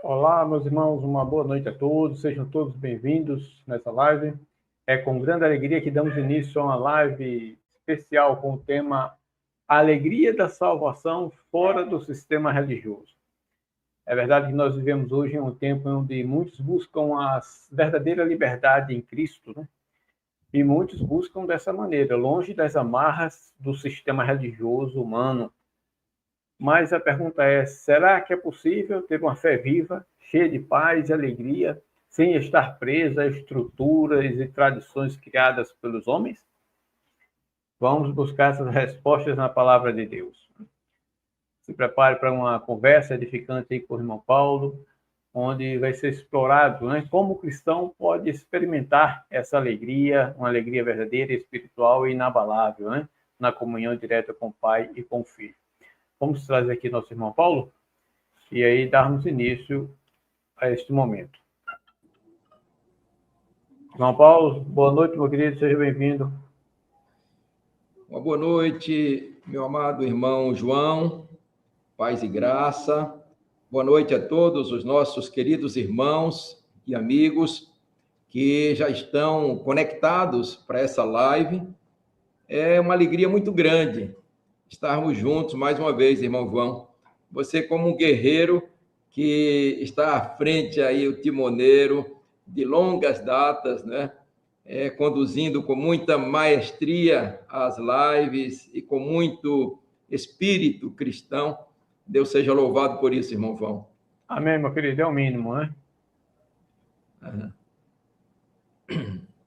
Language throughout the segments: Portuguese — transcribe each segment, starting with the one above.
Olá, meus irmãos, uma boa noite a todos, sejam todos bem-vindos nessa live. É com grande alegria que damos início a uma live especial com o tema Alegria da Salvação fora do sistema religioso. É verdade que nós vivemos hoje em um tempo onde muitos buscam a verdadeira liberdade em Cristo, né? E muitos buscam dessa maneira, longe das amarras do sistema religioso humano. Mas a pergunta é: será que é possível ter uma fé viva, cheia de paz e alegria, sem estar presa a estruturas e tradições criadas pelos homens? Vamos buscar essas respostas na palavra de Deus. Se prepare para uma conversa edificante aí com o irmão Paulo, onde vai ser explorado, né, como o cristão pode experimentar essa alegria, uma alegria verdadeira, espiritual e inabalável, né, na comunhão direta com o Pai e com o Filho. Vamos trazer aqui nosso irmão Paulo e aí darmos início a este momento. Irmão Paulo, boa noite, meu querido, seja bem-vindo. Uma boa noite, meu amado irmão João, paz e graça. Boa noite a todos os nossos queridos irmãos e amigos que já estão conectados para essa live. É uma alegria muito grande estarmos juntos mais uma vez, irmão João. Você como um guerreiro que está à frente aí, o timoneiro de longas datas, né? Conduzindo com muita maestria as lives e com muito espírito cristão. Deus seja louvado por isso, irmão João. Amém, meu querido, é o mínimo, né? Uhum.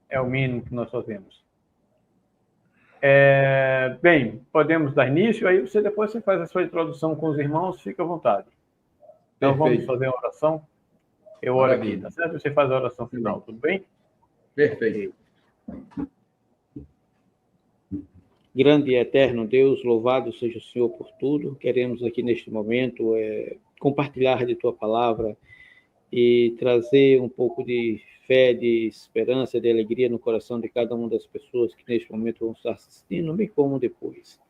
É o mínimo que nós fazemos. Bem, podemos dar início, aí depois você faz a sua introdução com os irmãos, fica à vontade. Então vamos Perfeito. fazer uma oração. Eu oro aqui, Maravilha. tá certo? Você faz a oração final, tudo bem? Perfeito. Okay. Grande e eterno Deus, louvado seja o Senhor por tudo. Queremos aqui neste momento compartilhar de Tua palavra e trazer um pouco de fé, de esperança, de alegria no coração de cada uma das pessoas que neste momento vão estar assistindo, bem como depois.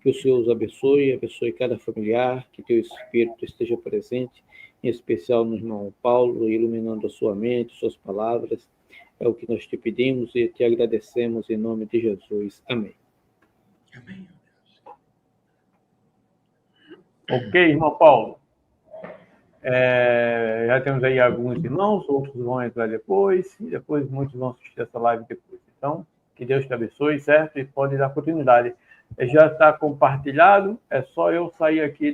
Que o Senhor os abençoe cada familiar, que Teu Espírito esteja presente, em especial no irmão Paulo, iluminando a sua mente, suas palavras. É o que nós te pedimos e te agradecemos em nome de Jesus. Amém. Amém. Ok, irmão Paulo. Já temos aí alguns irmãos, outros vão entrar depois, e depois muitos vão assistir essa live depois. Então, que Deus te abençoe, certo? E pode dar continuidade. Já está compartilhado, é só eu sair aqui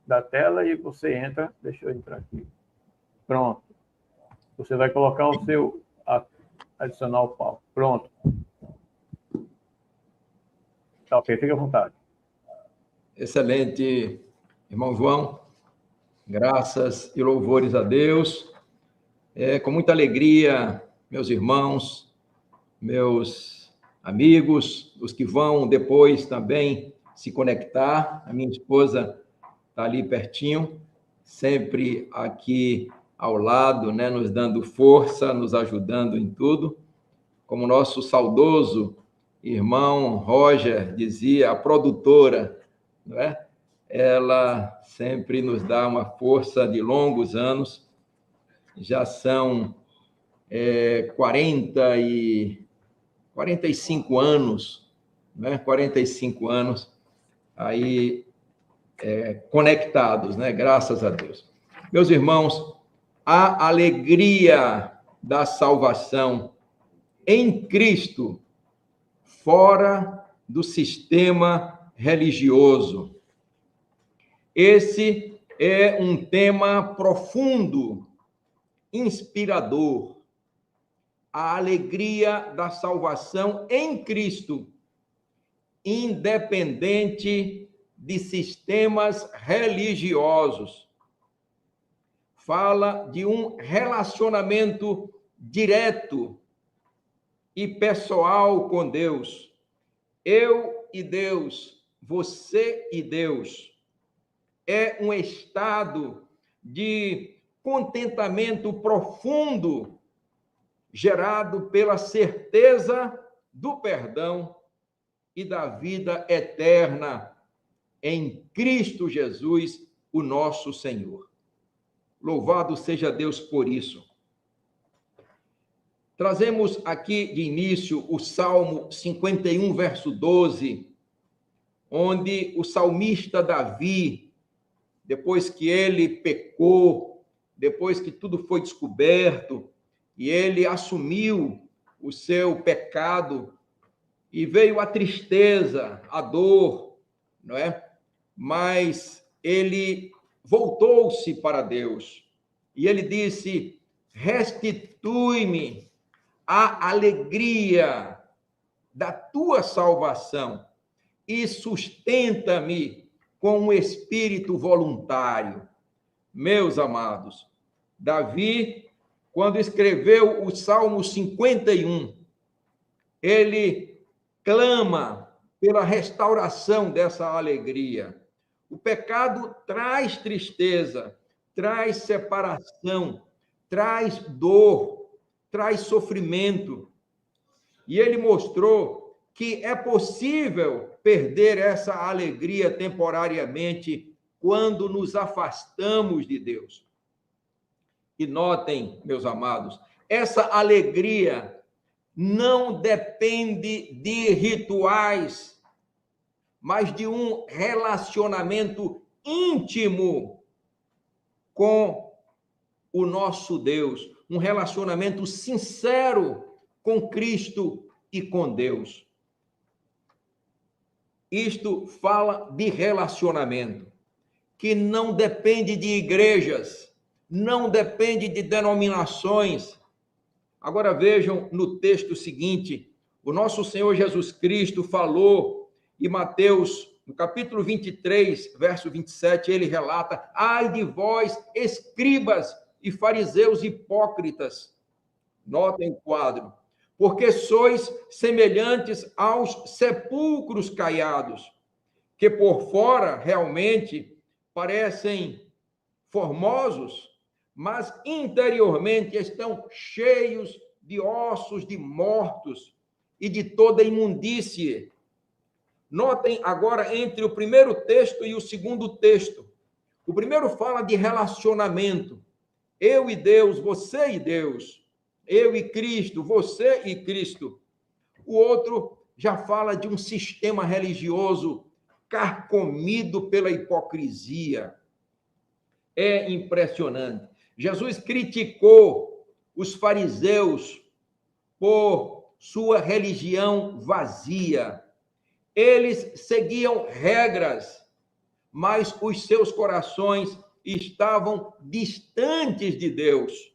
da tela e você entra. Deixa eu entrar aqui. Pronto. Você vai colocar o seu adicionar o palco. Pronto. Tá ok, fique à vontade. Excelente, irmão João. Graças e louvores a Deus. Com muita alegria, meus irmãos, meus amigos, os que vão depois também se conectar. A minha esposa está ali pertinho, sempre aqui ao lado, né, nos dando força, nos ajudando em tudo. Como nosso saudoso irmão Roger dizia, a produtora, não é? Ela sempre nos dá uma força de longos anos. Já são 45 anos, né? 45 anos aí conectados, né? Graças a Deus. Meus irmãos, a alegria da salvação em Cristo, fora do sistema religioso. Esse é um tema profundo, inspirador. A alegria da salvação em Cristo, independente de sistemas religiosos. Fala de um relacionamento direto e pessoal com Deus. Eu e Deus, você e Deus. É um estado de contentamento profundo, gerado pela certeza do perdão e da vida eterna em Cristo Jesus, o nosso Senhor. Louvado seja Deus por isso. Trazemos aqui de início o Salmo 51, verso 12, onde o salmista Davi, depois que ele pecou, depois que tudo foi descoberto, e ele assumiu o seu pecado, e veio a tristeza, a dor, não é? Mas ele voltou-se para Deus, e ele disse: restitui-me a alegria da tua salvação e sustenta-me com um espírito voluntário. Meus amados, Davi, quando escreveu o Salmo 51, ele clama pela restauração dessa alegria. O pecado traz tristeza, traz separação, traz dor, traz sofrimento. E ele mostrou que é possível perder essa alegria temporariamente quando nos afastamos de Deus. E notem, meus amados, essa alegria não depende de rituais, mas de um relacionamento íntimo com o nosso Deus, um relacionamento sincero com Cristo e com Deus. Isto fala de relacionamento, que não depende de igrejas, não depende de denominações. Agora vejam no texto seguinte, o nosso Senhor Jesus Cristo falou, e Mateus, no capítulo 23, verso 27, ele relata: ai de vós, escribas e fariseus hipócritas. Notem o quadro. Porque sois semelhantes aos sepulcros caiados, que por fora realmente parecem formosos, mas interiormente estão cheios de ossos de mortos e de toda imundície. Notem agora entre o primeiro texto e o segundo texto. O primeiro fala de relacionamento. Eu e Deus, você e Deus. Eu e Cristo, você e Cristo. O outro já fala de um sistema religioso carcomido pela hipocrisia. É impressionante. Jesus criticou os fariseus por sua religião vazia. Eles seguiam regras, mas os seus corações estavam distantes de Deus.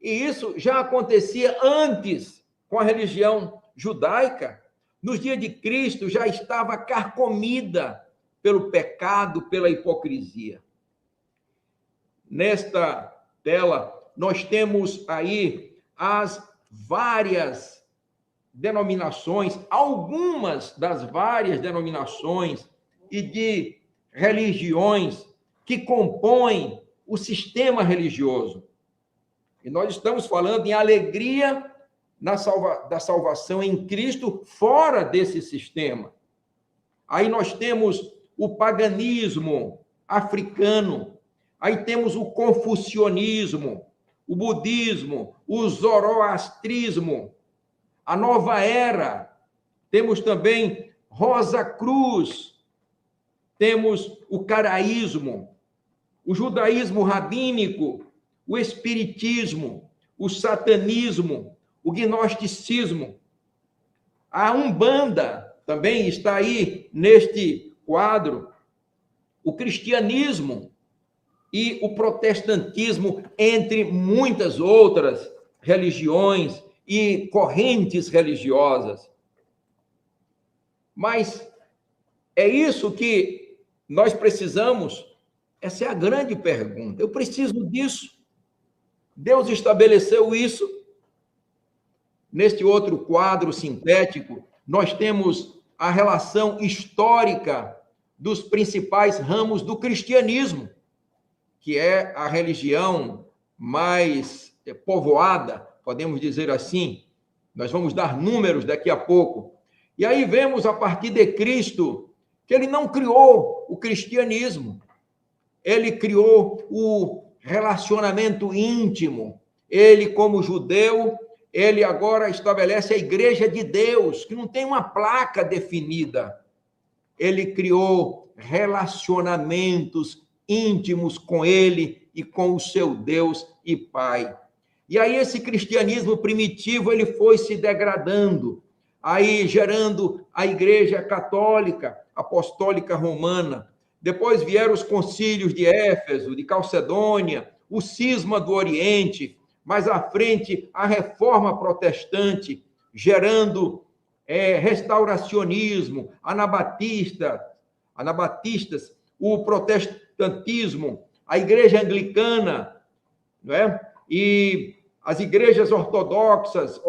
E isso já acontecia antes com a religião judaica. Nos dias de Cristo já estava carcomida pelo pecado, pela hipocrisia. Nesta tela, nós temos aí as várias denominações, algumas das várias denominações e de religiões que compõem o sistema religioso. E nós estamos falando em alegria da salvação em Cristo fora desse sistema. Aí nós temos o paganismo africano, aí temos o confucionismo, o budismo, o zoroastrismo, a nova era, temos também Rosa Cruz, temos o caraísmo, o judaísmo rabínico, o espiritismo, o satanismo, o gnosticismo. A Umbanda também está aí neste quadro, o cristianismo e o protestantismo, entre muitas outras religiões e correntes religiosas. Mas é isso que nós precisamos? Essa é a grande pergunta. Eu preciso disso. Deus estabeleceu isso. Neste outro quadro sintético, nós temos a relação histórica dos principais ramos do cristianismo, que é a religião mais povoada, podemos dizer assim. Nós vamos dar números daqui a pouco. E aí vemos, a partir de Cristo, que ele não criou o cristianismo. Ele criou o relacionamento íntimo. Ele, como judeu, ele agora estabelece a igreja de Deus, que não tem uma placa definida. Ele criou relacionamentos íntimos com ele e com o seu Deus e Pai. E aí esse cristianismo primitivo, ele foi se degradando, aí gerando a igreja católica, apostólica romana. Depois vieram os concílios de Éfeso, de Calcedônia, o cisma do Oriente, mais à frente a reforma protestante, gerando restauracionismo, anabatistas, o protestantismo, a igreja anglicana, não é? E as igrejas ortodoxas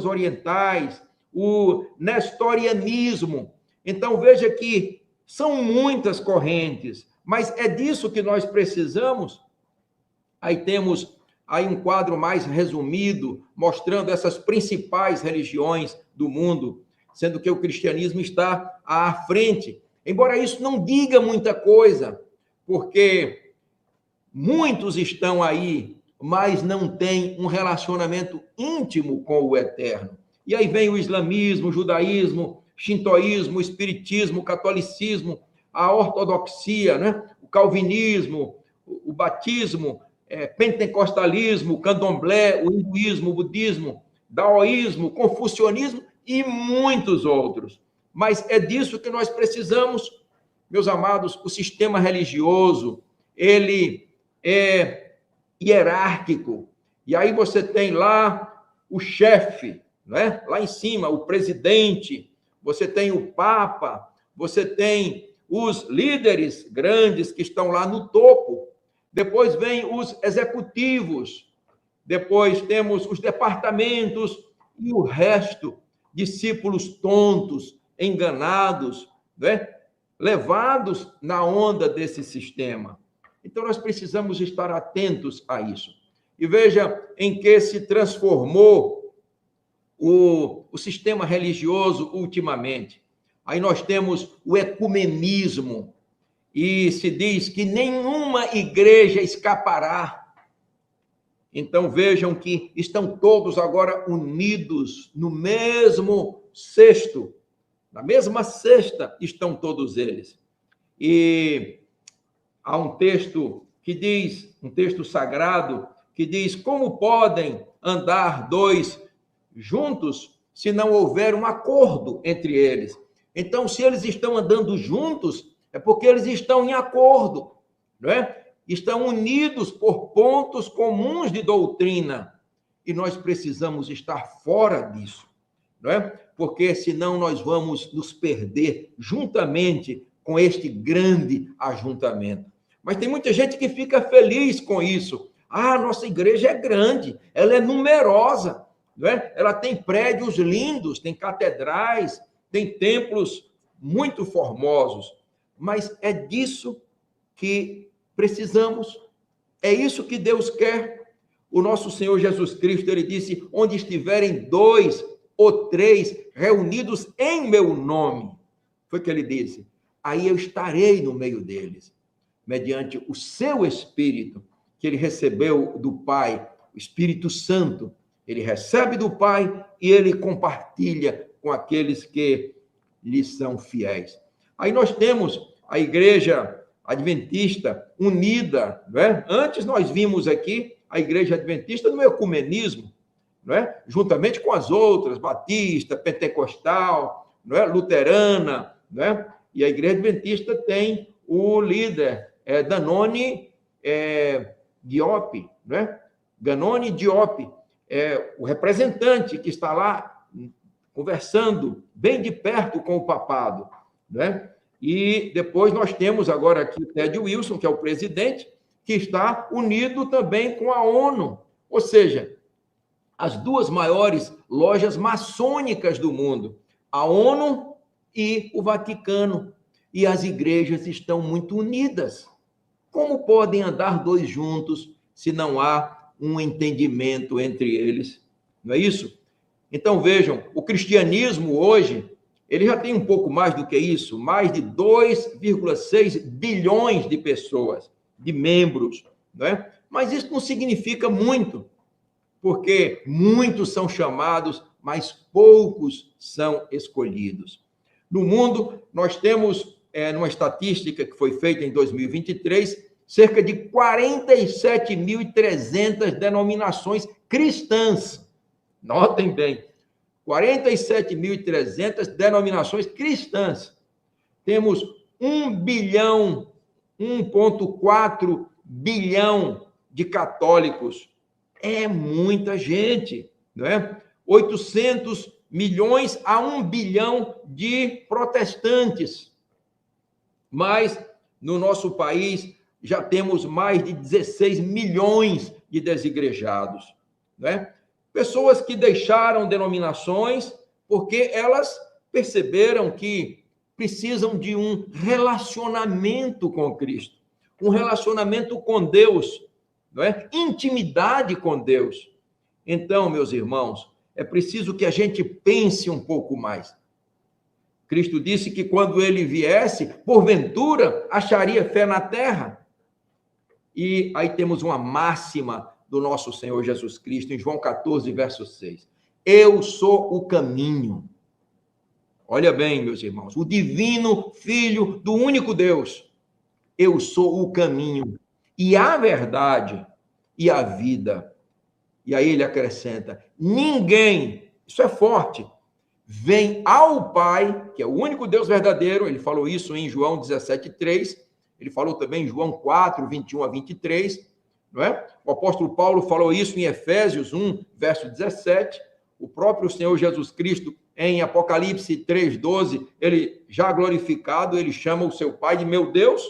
orientais, o nestorianismo. Então, veja que são muitas correntes, mas é disso que nós precisamos. Aí temos aí um quadro mais resumido, mostrando essas principais religiões do mundo, sendo que o cristianismo está à frente. Embora isso não diga muita coisa, porque muitos estão aí, mas não têm um relacionamento íntimo com o eterno. E aí vem o islamismo, o judaísmo, shintoísmo, o espiritismo, o catolicismo, a ortodoxia, né? O calvinismo, o batismo, pentecostalismo, o candomblé, o hinduísmo, o budismo, daoísmo, confucionismo e muitos outros. Mas é disso que nós precisamos, meus amados. O sistema religioso, ele é hierárquico. E aí você tem lá o chefe, né? Lá em cima, o presidente, você tem o Papa, você tem os líderes grandes que estão lá no topo. Depois vem os executivos, depois temos os departamentos e o resto, discípulos tontos, enganados, né? Levados na onda desse sistema. Então, nós precisamos estar atentos a isso. E veja em que se transformou o sistema religioso ultimamente. Aí nós temos o ecumenismo, e se diz que nenhuma igreja escapará. Então, vejam que estão todos agora unidos no mesmo cesto, na mesma cesta estão todos eles. E há um texto que diz, um texto sagrado, que diz: como podem andar dois juntos se não houver um acordo entre eles? Então, se eles estão andando juntos, é porque eles estão em acordo, não é? Estão unidos por pontos comuns de doutrina. E nós precisamos estar fora disso, não é? Porque senão nós vamos nos perder juntamente com este grande ajuntamento. Mas tem muita gente que fica feliz com isso. Ah, nossa igreja é grande, ela é numerosa, não é? Ela tem prédios lindos, tem catedrais, tem templos muito formosos. Mas é disso que precisamos, é isso que Deus quer. O nosso Senhor Jesus Cristo, ele disse: onde estiverem 2 ou 3 reunidos em meu nome, foi o que ele disse, aí eu estarei no meio deles, mediante o seu Espírito, que ele recebeu do Pai, o Espírito Santo, ele recebe do Pai e ele compartilha com aqueles que lhe são fiéis. Aí nós temos a igreja adventista unida, não é? Antes nós vimos aqui a igreja adventista no ecumenismo, não é? Juntamente com as outras, batista, pentecostal, não é? Luterana, não é? E a igreja adventista tem o líder, Danone Diop, não é? Danone Diop, o representante que está lá conversando bem de perto com o papado, né? E depois nós temos agora aqui o Ted Wilson, que é o presidente, que está unido também com a ONU, ou seja, as duas maiores lojas maçônicas do mundo, a ONU e o Vaticano, e as igrejas estão muito unidas. Como podem andar dois juntos se não há um entendimento entre eles? Não é isso? Então, vejam, o cristianismo hoje, ele já tem um pouco mais do que isso, mais de 2,6 bilhões de pessoas, de membros, não é? Mas isso não significa muito, porque muitos são chamados, mas poucos são escolhidos. No mundo, nós temos, numa estatística que foi feita em 2023, cerca de 47.300 denominações cristãs. Notem bem, 47.300 denominações cristãs. Temos 1,4 bilhão de católicos. É muita gente, não é? 800 milhões a 1 bilhão de protestantes. Mas no nosso país já temos mais de 16 milhões de desigrejados, não é? Pessoas que deixaram denominações porque elas perceberam que precisam de um relacionamento com Cristo, um relacionamento com Deus, não é? Intimidade com Deus. Então, meus irmãos, é preciso que a gente pense um pouco mais. Cristo disse que quando ele viesse, porventura, acharia fé na terra. E aí temos uma máxima do nosso Senhor Jesus Cristo, em João 14, verso 6. Eu sou o caminho. Olha bem, meus irmãos, o divino Filho do único Deus. Eu sou o caminho e a verdade e a vida. E aí ele acrescenta, ninguém, isso é forte, vem ao Pai, que é o único Deus verdadeiro, ele falou isso em João 17:3, ele falou também em João 4, 21 a 23, não é? O apóstolo Paulo falou isso em Efésios 1, verso 17, o próprio Senhor Jesus Cristo, em Apocalipse 3:12, ele já glorificado, ele chama o seu Pai de meu Deus.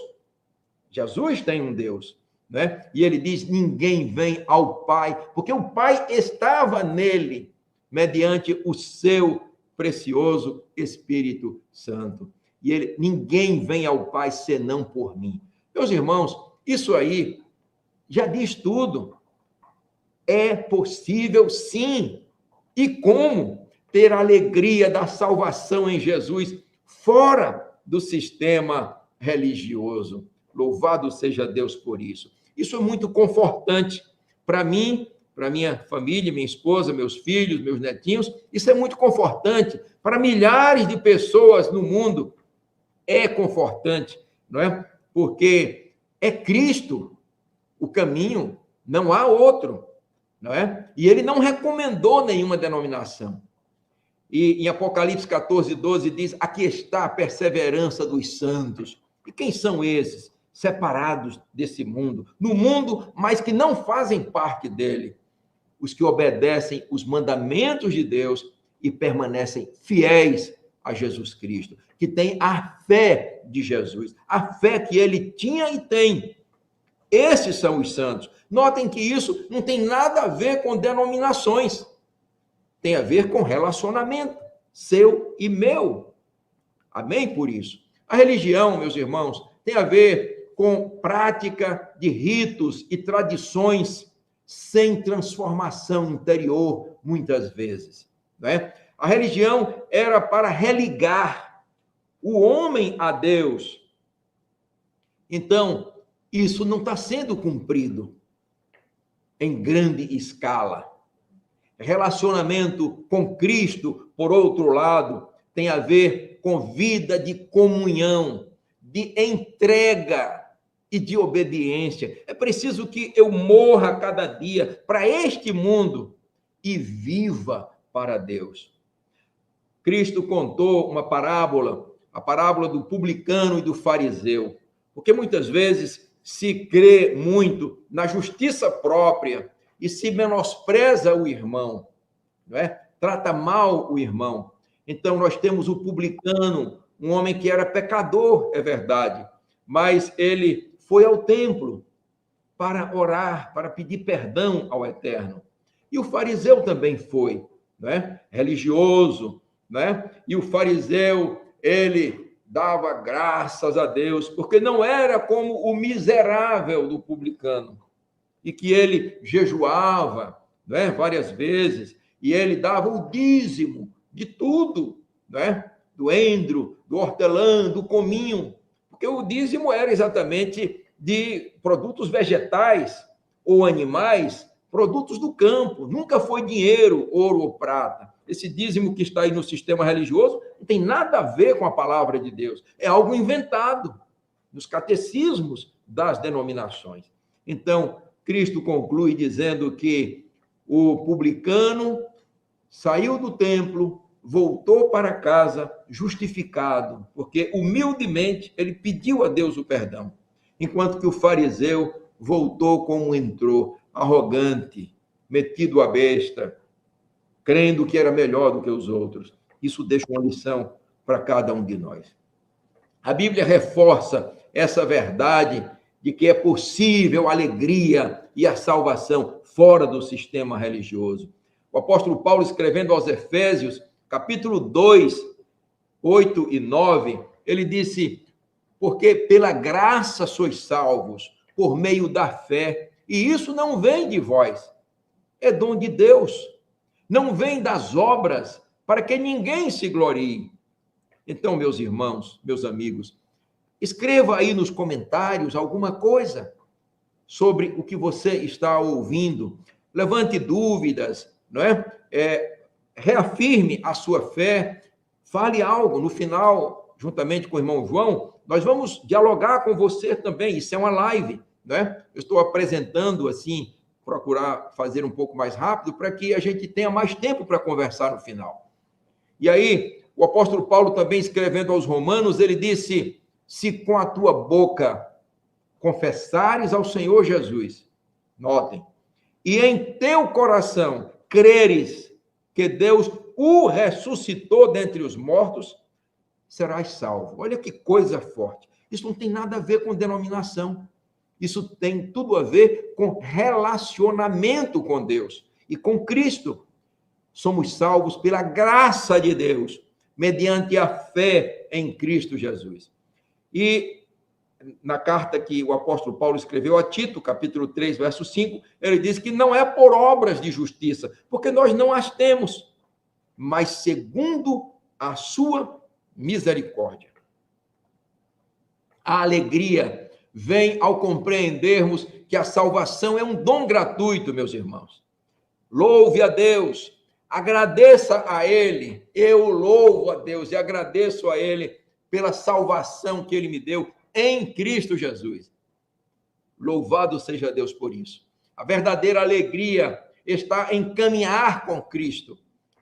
Jesus tem um Deus, né? E ele diz, ninguém vem ao Pai, porque o Pai estava nele, mediante o seu precioso Espírito Santo. E ele, ninguém vem ao Pai senão por mim. Meus irmãos, isso aí já diz tudo. É possível, sim. E como ter a alegria da salvação em Jesus fora do sistema religioso? Louvado seja Deus por isso. Isso é muito confortante para mim, para minha família, minha esposa, meus filhos, meus netinhos. Isso é muito confortante para milhares de pessoas no mundo. É confortante, não é? Porque é Cristo o caminho, não há outro, não é? E ele não recomendou nenhuma denominação. E em Apocalipse 14:12 diz, aqui está a perseverança dos santos. E quem são esses? Separados desse mundo, no mundo, mas que não fazem parte dele. Os que obedecem os mandamentos de Deus e permanecem fiéis a Jesus Cristo, que têm a fé de Jesus, a fé que ele tinha e tem. Esses são os santos. Notem que isso não tem nada a ver com denominações. Tem a ver com relacionamento, seu e meu. Amém por isso? A religião, meus irmãos, tem a ver com prática de ritos e tradições sem transformação interior, muitas vezes, não é? A religião era para religar o homem a Deus. Então, isso não está sendo cumprido em grande escala. Relacionamento com Cristo, por outro lado, tem a ver com vida de comunhão, de entrega e de obediência. É preciso que eu morra cada dia para este mundo e viva para Deus. Cristo contou uma parábola, a parábola do publicano e do fariseu, porque muitas vezes se crê muito na justiça própria e se menospreza o irmão, não é? Trata mal o irmão. Então nós temos o publicano, um homem que era pecador, é verdade, mas ele foi ao templo para orar, para pedir perdão ao Eterno. E o fariseu também foi, né? Religioso, né? E o fariseu, ele dava graças a Deus, porque não era como o miserável do publicano, e que ele jejuava, né? Várias vezes, e ele dava o dízimo de tudo, né? Do endro, do hortelã, do cominho, porque o dízimo era exatamente de produtos vegetais ou animais, produtos do campo. Nunca foi dinheiro, ouro ou prata. Esse dízimo que está aí no sistema religioso não tem nada a ver com a palavra de Deus. É algo inventado nos catecismos das denominações. Então, Cristo conclui dizendo que o publicano saiu do templo, voltou para casa justificado, porque humildemente ele pediu a Deus o perdão, enquanto que o fariseu voltou como entrou, arrogante, metido à besta, crendo que era melhor do que os outros. Isso deixa uma lição para cada um de nós. A Bíblia reforça essa verdade de que é possível a alegria e a salvação fora do sistema religioso. O apóstolo Paulo, escrevendo aos Efésios, capítulo 2, 8 e 9, ele disse: porque pela graça sois salvos, por meio da fé, e isso não vem de vós, é dom de Deus, não vem das obras, para que ninguém se glorie. Então, meus irmãos, meus amigos, escreva aí nos comentários alguma coisa sobre o que você está ouvindo, levante dúvidas, não é? Reafirme a sua fé, fale algo. No final, juntamente com o irmão João, nós vamos dialogar com você também. Isso é uma live, não é? Eu estou apresentando assim, procurar fazer um pouco mais rápido para que a gente tenha mais tempo para conversar no final. E aí, o apóstolo Paulo também, escrevendo aos Romanos, ele disse: se com a tua boca confessares ao Senhor Jesus, notem, e em teu coração creres que Deus o ressuscitou dentre os mortos, serás salvo. Olha que coisa forte. Isso não tem nada a ver com denominação. Isso tem tudo a ver com relacionamento com Deus e com Cristo. Somos salvos pela graça de Deus, mediante a fé em Cristo Jesus. E na carta que o apóstolo Paulo escreveu a Tito, capítulo 3, verso 5, ele diz que não é por obras de justiça, porque nós não as temos, mas segundo a sua misericórdia. A alegria vem ao compreendermos que a salvação é um dom gratuito, meus irmãos. Louve a Deus, agradeça a Ele. Eu louvo a Deus e agradeço a Ele pela salvação que Ele me deu em Cristo Jesus. Louvado seja Deus por isso. A verdadeira alegria está em caminhar com Cristo,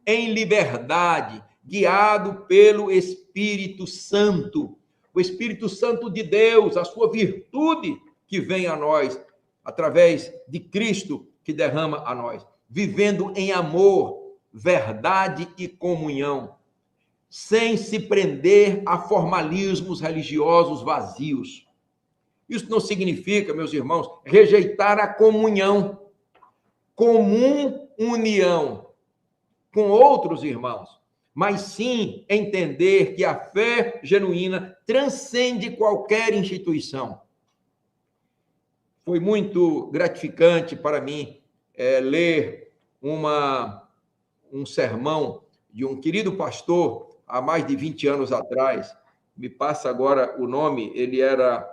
em liberdade, guiado pelo Espírito Santo. O Espírito Santo de Deus, a sua virtude que vem a nós, através de Cristo que derrama a nós, vivendo em amor, verdade e comunhão, sem se prender a formalismos religiosos vazios. Isso não significa, meus irmãos, rejeitar a comunhão, comum união com outros irmãos, mas sim entender que a fé genuína transcende qualquer instituição. Foi muito gratificante para mim ler um sermão de um querido pastor há mais de 20 anos atrás. Me passa agora o nome, ele era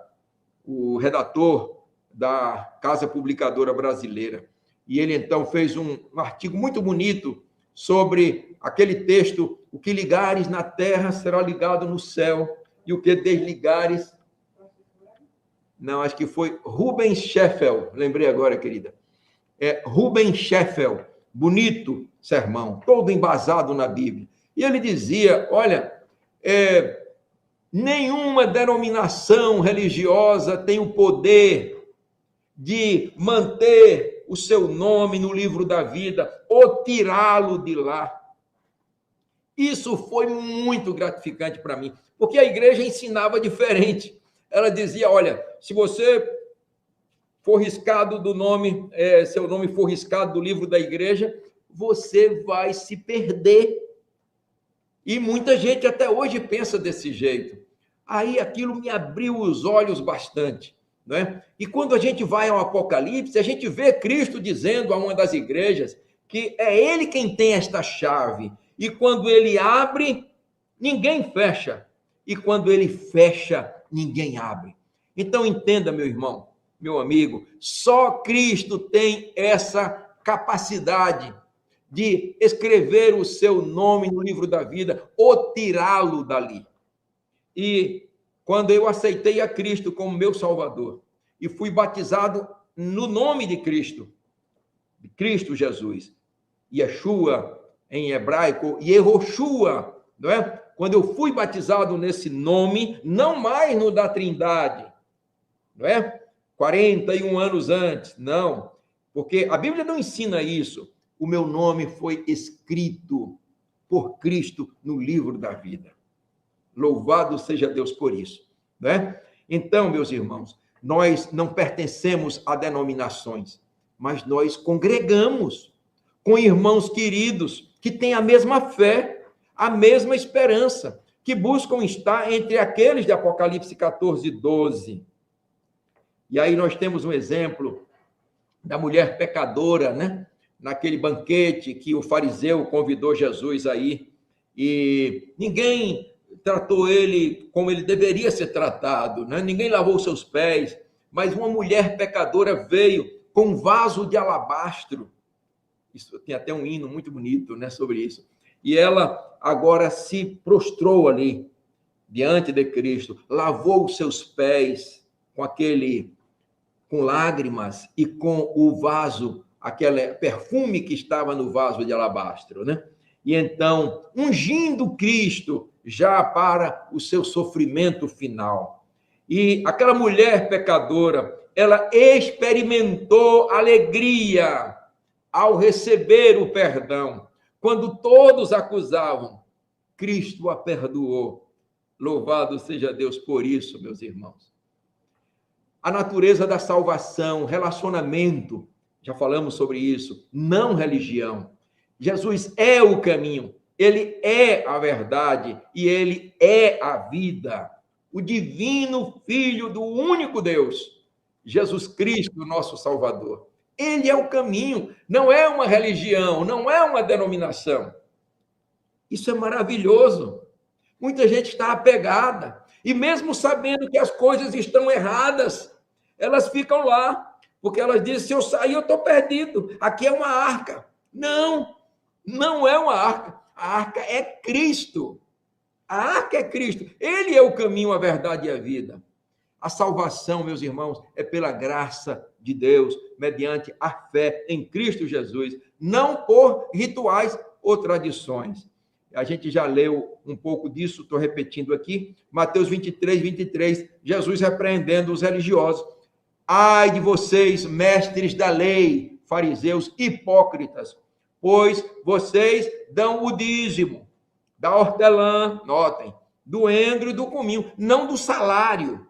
o redator da Casa Publicadora Brasileira. E ele, então, fez um artigo muito bonito sobre aquele texto: o que ligares na terra será ligado no céu, e o que desligares... Não, acho que foi Rubens Sheffield, lembrei agora, querida. Rubens Sheffield, bonito sermão, todo embasado na Bíblia. E ele dizia, olha, nenhuma denominação religiosa tem o poder de manter o seu nome no livro da vida ou tirá-lo de lá. Isso foi muito gratificante para mim, porque a igreja ensinava diferente. Ela dizia, olha, se você for riscado do nome, seu nome for riscado do livro da igreja, você vai se perder. E muita gente até hoje pensa desse jeito. Aí aquilo me abriu os olhos bastante, não é? E quando a gente vai ao Apocalipse, a gente vê Cristo dizendo a uma das igrejas que é Ele quem tem esta chave. E quando Ele abre, ninguém fecha. E quando Ele fecha, ninguém abre. Então entenda, meu irmão, meu amigo, só Cristo tem essa capacidade de escrever o seu nome no livro da vida ou tirá-lo dali. E quando eu aceitei a Cristo como meu Salvador e fui batizado no nome de Cristo Jesus, Yeshua em hebraico, Yehoshua, não é? Quando eu fui batizado nesse nome, não mais no da Trindade, não é? 41 anos antes, não, porque a Bíblia não ensina isso. O meu nome foi escrito por Cristo no livro da vida. Louvado seja Deus por isso, né? Então, meus irmãos, nós não pertencemos a denominações, mas nós congregamos com irmãos queridos que têm a mesma fé, a mesma esperança, que buscam estar entre aqueles de Apocalipse 14, 12. E aí nós temos um exemplo da mulher pecadora, né? Naquele banquete que o fariseu convidou Jesus aí, e ninguém tratou ele como ele deveria ser tratado, né? Ninguém lavou seus pés, mas uma mulher pecadora veio com um vaso de alabastro. Isso tem até um hino muito bonito, né, sobre isso. E ela agora se prostrou ali diante de Cristo, lavou os seus pés com lágrimas e com o vaso, aquele perfume que estava no vaso de alabastro, né? E então, ungindo Cristo já para o seu sofrimento final. E aquela mulher pecadora, ela experimentou alegria ao receber o perdão. Quando todos acusavam, Cristo a perdoou. Louvado seja Deus por isso, meus irmãos. A natureza da salvação, relacionamento, já falamos sobre isso, não religião. Jesus é o caminho, ele é a verdade e ele é a vida. O divino Filho do único Deus, Jesus Cristo, nosso Salvador. Ele é o caminho, não é uma religião, não é uma denominação. Isso é maravilhoso. Muita gente está apegada, e mesmo sabendo que as coisas estão erradas, elas ficam lá, porque elas dizem, se eu sair, eu estou perdido. Aqui é uma arca. Não, não é uma arca. A arca é Cristo. A arca é Cristo. Ele é o caminho, a verdade e a vida. A salvação, meus irmãos, é pela graça de Deus, mediante a fé em Cristo Jesus, não por rituais ou tradições. A gente já leu um pouco disso, estou repetindo aqui, Mateus 23, 23, Jesus repreendendo os religiosos. Ai de vocês, mestres da lei, fariseus hipócritas, pois vocês dão o dízimo da hortelã, notem, do endro e do cominho, não do salário,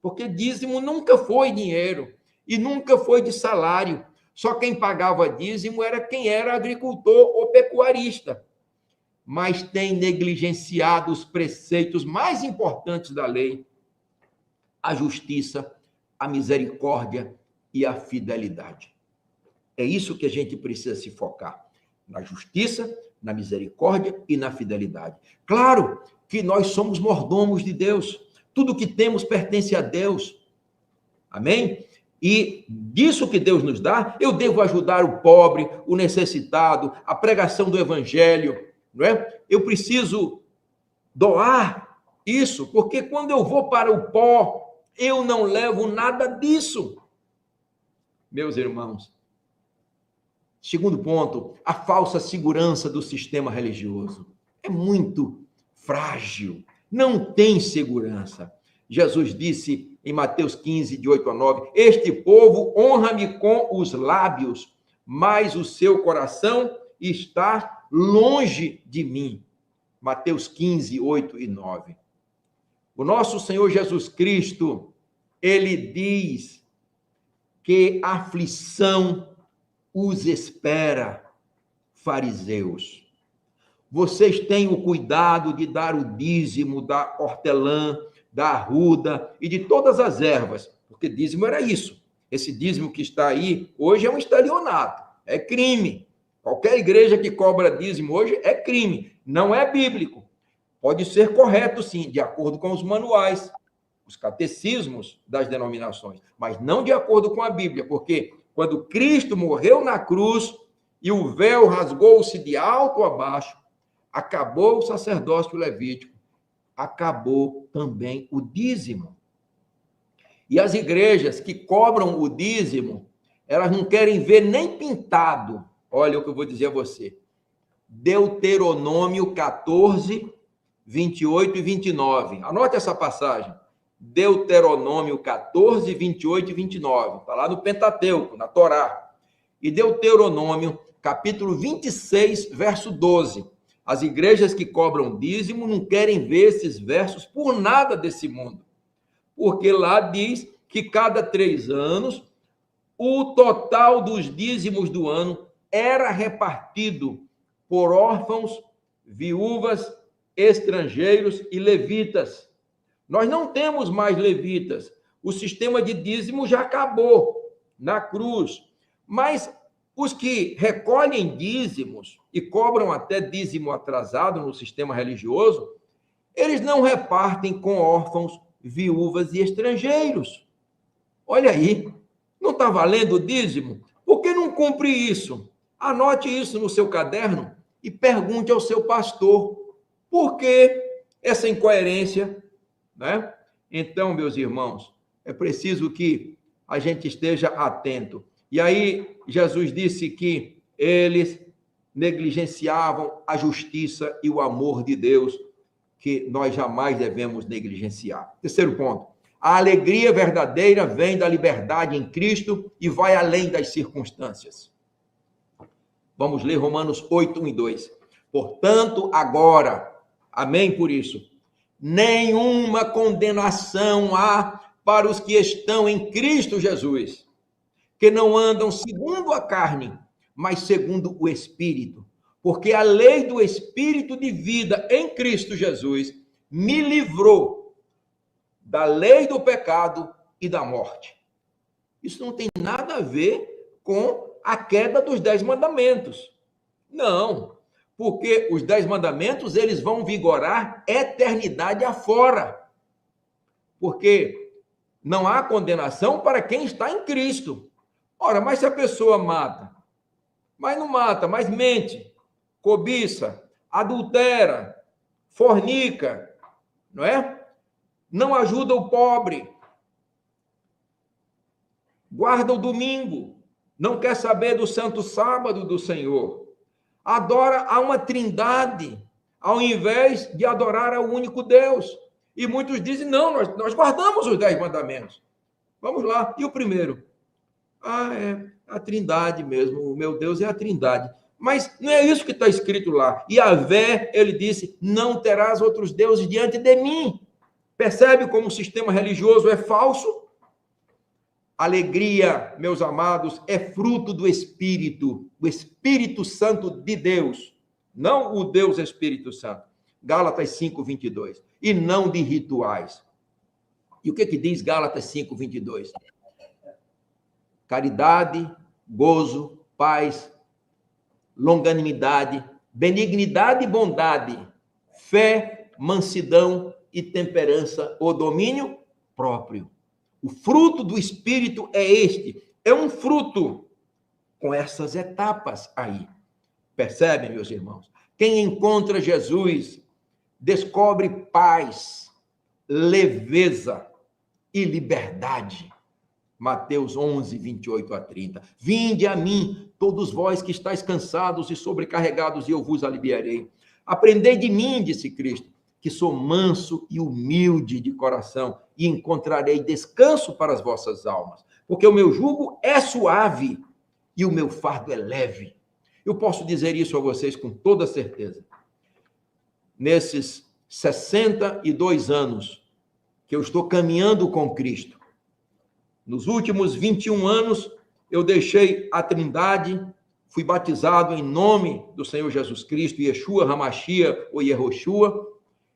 porque dízimo nunca foi dinheiro e nunca foi de salário. Só quem pagava dízimo era quem era agricultor ou pecuarista. Mas tem negligenciado os preceitos mais importantes da lei, a justiça, a misericórdia e a fidelidade. É isso que a gente precisa se focar, na justiça, na misericórdia e na fidelidade. Claro que nós somos mordomos de Deus, tudo que temos pertence a Deus, amém? E disso que Deus nos dá, eu devo ajudar o pobre, o necessitado, a pregação do evangelho, não é? Eu preciso doar isso, porque quando eu vou para o pó, eu não levo nada disso. Meus irmãos, segundo ponto, a falsa segurança do sistema religioso. É muito frágil, não tem segurança. Jesus disse em Mateus 15, de 8 a 9, este povo honra-me com os lábios, mas o seu coração está longe de mim. Mateus 15, 8 e 9. O nosso Senhor Jesus Cristo, ele diz que aflição os espera, fariseus. Vocês têm o cuidado de dar o dízimo da hortelã, da arruda e de todas as ervas, porque dízimo era isso. Esse dízimo que está aí, hoje é um estelionato, é crime. Qualquer igreja que cobra dízimo hoje é crime, não é bíblico. Pode ser correto, sim, de acordo com os manuais, os catecismos das denominações, mas não de acordo com a Bíblia, porque quando Cristo morreu na cruz e o véu rasgou-se de alto a baixo, acabou o sacerdócio levítico, acabou também o dízimo. E as igrejas que cobram o dízimo, elas não querem ver nem pintado. Olha o que eu vou dizer a você. Deuteronômio 14, 28 e 29. Anote essa passagem. Deuteronômio 14, 28 e 29. Está lá no Pentateuco, na Torá. E Deuteronômio, capítulo 26, verso 12. As igrejas que cobram dízimo não querem ver esses versos por nada desse mundo. Porque lá diz que cada 3 anos, o total dos dízimos do ano era repartido por órfãos, viúvas, estrangeiros e levitas. Nós não temos mais levitas. O sistema de dízimo já acabou na cruz. Mas os que recolhem dízimos e cobram até dízimo atrasado no sistema religioso, eles não repartem com órfãos, viúvas e estrangeiros. Olha aí, não está valendo o dízimo? Por que não cumpre isso? Anote isso no seu caderno e pergunte ao seu pastor. Por que essa incoerência? Né? Então, meus irmãos, é preciso que a gente esteja atento. E aí, Jesus disse que eles negligenciavam a justiça e o amor de Deus, que nós jamais devemos negligenciar. Terceiro ponto. A alegria verdadeira vem da liberdade em Cristo e vai além das circunstâncias. Vamos ler Romanos 8, 1 e 2. Portanto, agora, amém por isso, nenhuma condenação há para os que estão em Cristo Jesus, que não andam segundo a carne, mas segundo o Espírito. Porque a lei do Espírito de vida em Cristo Jesus me livrou da lei do pecado e da morte. Isso não tem nada a ver com a queda dos 10 mandamentos. Não, porque os 10 mandamentos, eles vão vigorar eternidade afora. Porque não há condenação para quem está em Cristo. Ora, mas se a pessoa mata, mas não mata, mas mente, cobiça, adultera, fornica, não é? Não ajuda o pobre, guarda o domingo, não quer saber do santo sábado do Senhor, adora a uma trindade, ao invés de adorar ao único Deus. E muitos dizem, não, nós guardamos os 10 mandamentos. Vamos lá, e o primeiro? É a trindade mesmo, o meu Deus é a trindade. Mas não é isso que está escrito lá. Yahvé, ele disse, não terás outros deuses diante de mim. Percebe como o sistema religioso é falso? Alegria, meus amados, é fruto do Espírito, o Espírito Santo de Deus, não o Deus Espírito Santo. Gálatas 5, 22. E não de rituais. E o que diz Gálatas 5, 22? Caridade, gozo, paz, longanimidade, benignidade e bondade, fé, mansidão e temperança, o domínio próprio. O fruto do Espírito é este. É um fruto com essas etapas aí. Percebem, meus irmãos? Quem encontra Jesus descobre paz, leveza e liberdade. Mateus 11, 28 a 30. Vinde a mim, todos vós que estáis cansados e sobrecarregados, e eu vos aliviarei. Aprendei de mim, disse Cristo, que sou manso e humilde de coração, e encontrarei descanso para as vossas almas, porque o meu jugo é suave e o meu fardo é leve. Eu posso dizer isso a vocês com toda certeza. Nesses 62 anos que eu estou caminhando com Cristo, nos últimos 21 anos, eu deixei a Trindade, fui batizado em nome do Senhor Jesus Cristo, Yeshua HaMashiach ou Yehoshua.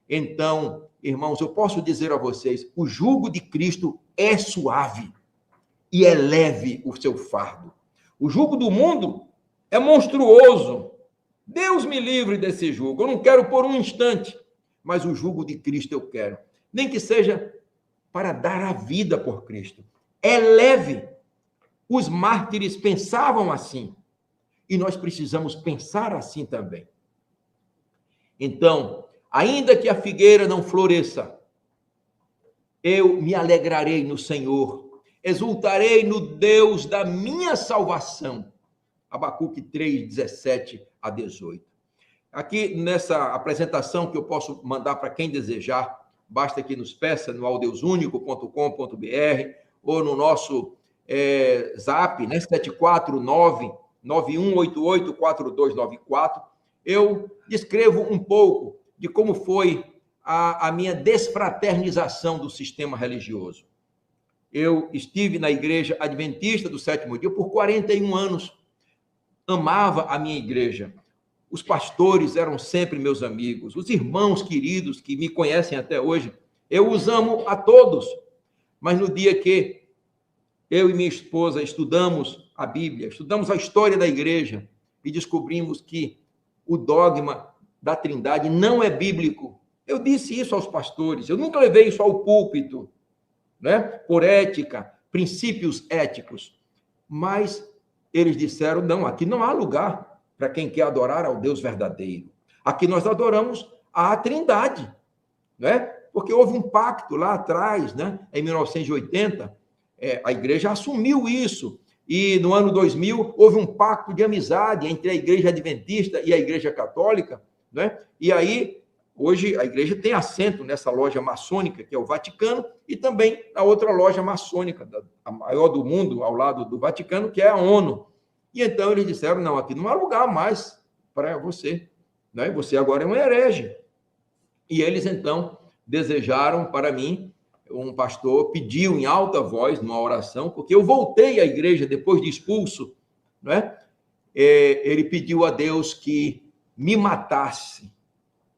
Então, irmãos, eu posso dizer a vocês, o jugo de Cristo é suave e é leve o seu fardo. O jugo do mundo é monstruoso. Deus me livre desse jugo. Eu não quero por um instante, mas o jugo de Cristo eu quero. Nem que seja para dar a vida por Cristo. É leve. Os mártires pensavam assim. E nós precisamos pensar assim também. Então, ainda que a figueira não floresça, eu me alegrarei no Senhor, exultarei no Deus da minha salvação. Abacuque 3, 17 a 18. Aqui nessa apresentação que eu posso mandar para quem desejar, basta que nos peça no aldeusunico.com.br ou no nosso zap, né, 749-9188-4294. Eu descrevo um pouco de como foi a minha desfraternização do sistema religioso. Eu estive na igreja adventista do sétimo dia por 41 anos. Amava a minha igreja. Os pastores eram sempre meus amigos. Os irmãos queridos que me conhecem até hoje, eu os amo a todos. Mas no dia que eu e minha esposa estudamos a Bíblia, estudamos a história da igreja e descobrimos que o dogma da Trindade não é bíblico. Eu disse isso aos pastores, eu nunca levei isso ao púlpito, né? Por ética, princípios éticos. Mas eles disseram, não, aqui não há lugar para quem quer adorar ao Deus verdadeiro. Aqui nós adoramos a Trindade, né? Porque houve um pacto lá atrás, né? Em 1980, a igreja assumiu isso. E no ano 2000, houve um pacto de amizade entre a igreja adventista e a igreja católica, né? E aí, hoje, a igreja tem assento nessa loja maçônica, que é o Vaticano, e também na outra loja maçônica, a maior do mundo, ao lado do Vaticano, que é a ONU. E então eles disseram, não, aqui não há lugar mais para você, né? Você agora é um herege. E eles, então, desejaram para mim, um pastor pediu em alta voz, numa oração, porque eu voltei à igreja depois de expulso, né? Ele pediu a Deus que me matasse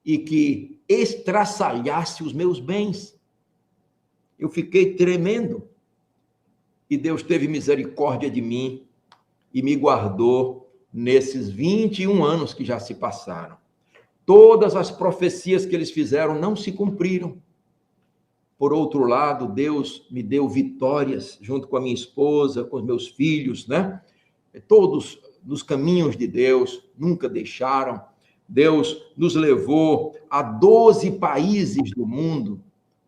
e que estraçalhasse os meus bens. Eu fiquei tremendo. E Deus teve misericórdia de mim e me guardou nesses 21 anos que já se passaram. Todas as profecias que eles fizeram não se cumpriram. Por outro lado, Deus me deu vitórias junto com a minha esposa, com os meus filhos, né? Todos nos caminhos de Deus, nunca deixaram. Deus nos levou a 12 países do mundo,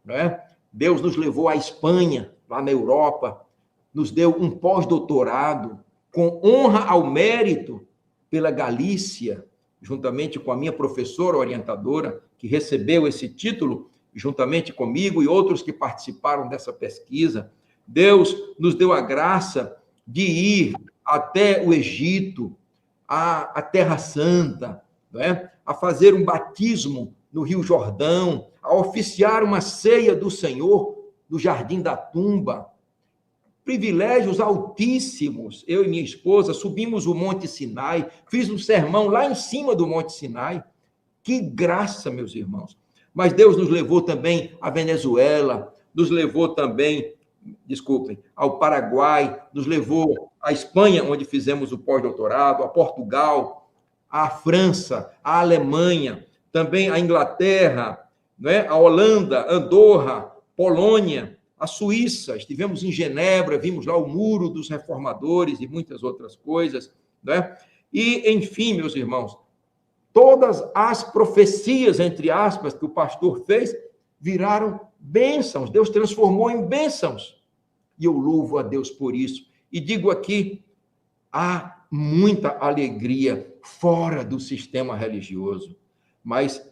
né? Deus nos levou à Espanha, lá na Europa, nos deu um pós-doutorado com honra ao mérito pela Galícia, juntamente com a minha professora orientadora, que recebeu esse título, juntamente comigo e outros que participaram dessa pesquisa. Deus nos deu a graça de ir até o Egito, a Terra Santa, né? A fazer um batismo no Rio Jordão, a oficiar uma ceia do Senhor no Jardim da Tumba. Privilégios altíssimos. Eu e minha esposa subimos o Monte Sinai, fiz um sermão lá em cima do Monte Sinai. Que graça, meus irmãos. Mas Deus nos levou também à Venezuela, nos levou também, ao Paraguai, nos levou à Espanha, onde fizemos o pós-doutorado, a Portugal, à França, à Alemanha, também à Inglaterra, né? A Holanda, Andorra, Polônia, a Suíça, estivemos em Genebra, vimos lá o Muro dos Reformadores e muitas outras coisas, né? E, enfim, meus irmãos, todas as profecias, entre aspas, que o pastor fez, viraram bênçãos. Deus transformou em bênçãos. E eu louvo a Deus por isso. E digo aqui, há muita alegria fora do sistema religioso. Mas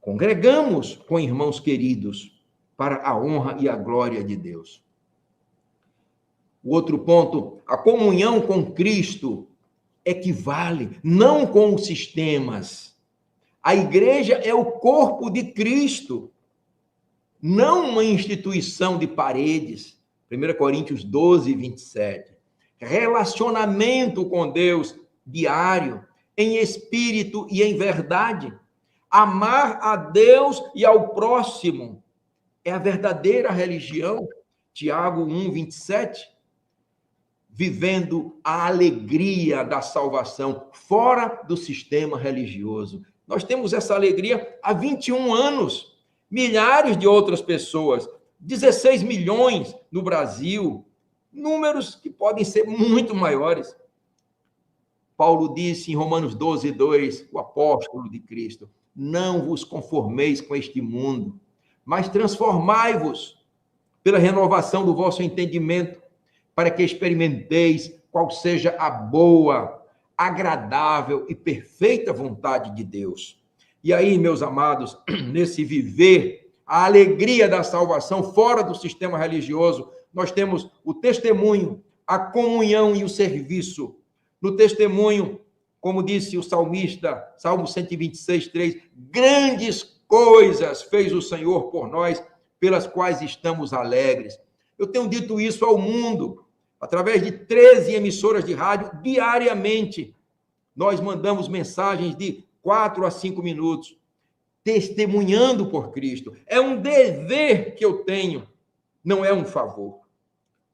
congregamos com irmãos queridos para a honra e a glória de Deus. O outro ponto, a comunhão com Cristo equivale, não com os sistemas. A igreja é o corpo de Cristo, não uma instituição de paredes. 1 Coríntios 12, 27. Relacionamento com Deus diário, em espírito e em verdade. Amar a Deus e ao próximo é a verdadeira religião. Tiago 1, 27. Vivendo a alegria da salvação fora do sistema religioso. Nós temos essa alegria há 21 anos. Milhares de outras pessoas 16 milhões no Brasil, números que podem ser muito maiores. Paulo disse em Romanos 12:2, o apóstolo de Cristo: não vos conformeis com este mundo, mas transformai-vos pela renovação do vosso entendimento, para que experimenteis qual seja a boa, agradável e perfeita vontade de Deus. E aí, meus amados, nesse viver a alegria da salvação fora do sistema religioso, nós temos o testemunho, a comunhão e o serviço. No testemunho, como disse o salmista, Salmo 126:3, grandes coisas fez o Senhor por nós, pelas quais estamos alegres. Eu tenho dito isso ao mundo, através de 13 emissoras de rádio, diariamente. Nós mandamos mensagens de 4 a 5 minutos, testemunhando por Cristo. É um dever que eu tenho, não é um favor.